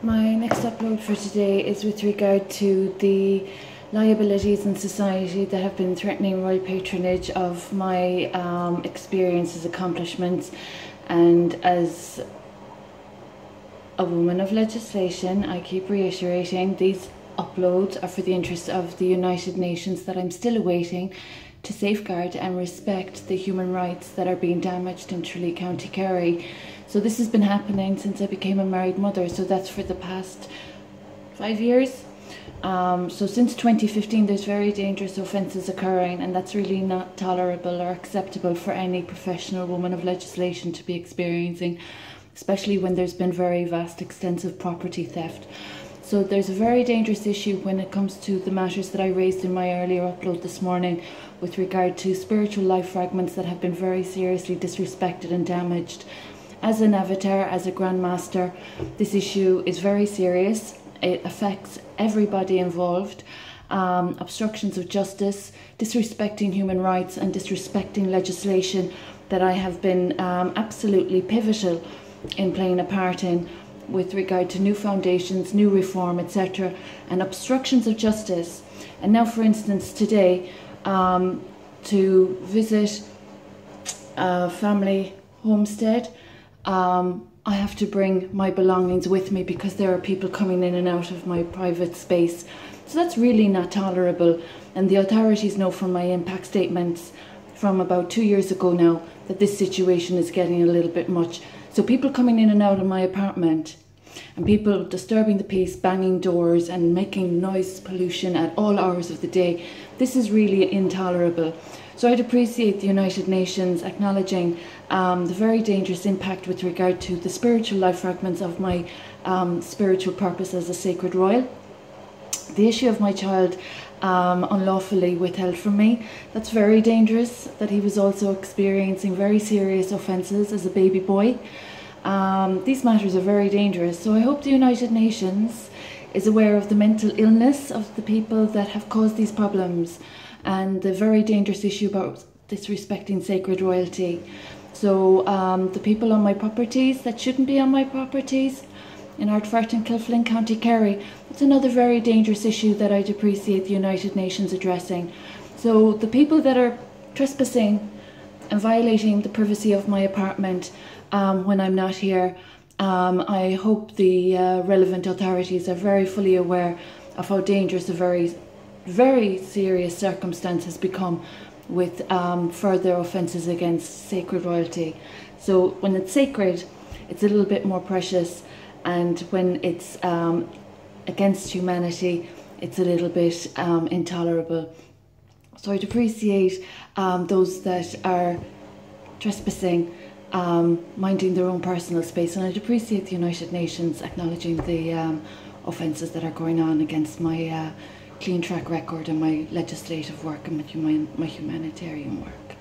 My next upload for today is with regard to the liabilities in society that have been threatening royal patronage of my experiences, accomplishments, and as a woman of legislation, I keep reiterating these uploads are for the interest of the United Nations that I'm still awaiting to safeguard and respect the human rights that are being damaged in TRALEE, County Kerry. So this has been happening since I became a married mother, so that's for the past 5 years. So since 2015 there's very dangerous offences occurring, and that's really not tolerable or acceptable for any professional woman of legislation to be experiencing, especially when there's been very vast extensive property theft. So there's a very dangerous issue when it comes to the matters that I raised in my earlier upload this morning with regard to spiritual life fragments that have been very seriously disrespected and damaged. As an avatar, as a grandmaster, this issue is very serious. It affects everybody involved. Obstructions of justice, disrespecting human rights and disrespecting legislation that I have been absolutely pivotal in playing a part in with regard to new foundations, new reform, etc., and obstructions of justice. And now, for instance, today, to visit a family homestead, I have to bring my belongings with me because there are people coming in and out of my private space. So that's really not tolerable, and the authorities know from my impact statements from about 2 years ago now that this situation is getting a little bit much. So people coming in and out of my apartment and people disturbing the peace, banging doors and making noise pollution at all hours of the day, this is really intolerable. So I'd appreciate the United Nations acknowledging the very dangerous impact with regard to the spiritual life fragments of my spiritual purpose as a sacred royal. The issue of my child unlawfully withheld from me, that's very dangerous, that he was also experiencing very serious offences as a baby boy. These matters are very dangerous, so I hope the United Nations is aware of the mental illness of the people that have caused these problems and the very dangerous issue about disrespecting sacred royalty. So the people on my properties that shouldn't be on my properties in Ardfert and Kilflin, County Kerry, it's another very dangerous issue that I'd appreciate the United Nations addressing. So the people that are trespassing and violating the privacy of my apartment when I'm not here, I hope the relevant authorities are very fully aware of how dangerous a very serious circumstance has become with further offences against sacred royalty. So when it's sacred, it's a little bit more precious, and when it's against humanity, it's a little bit intolerable. So I'd appreciate those that are trespassing, minding their own personal space, and I'd appreciate the United Nations acknowledging the offences that are going on against my clean track record and my legislative work and my humanitarian work.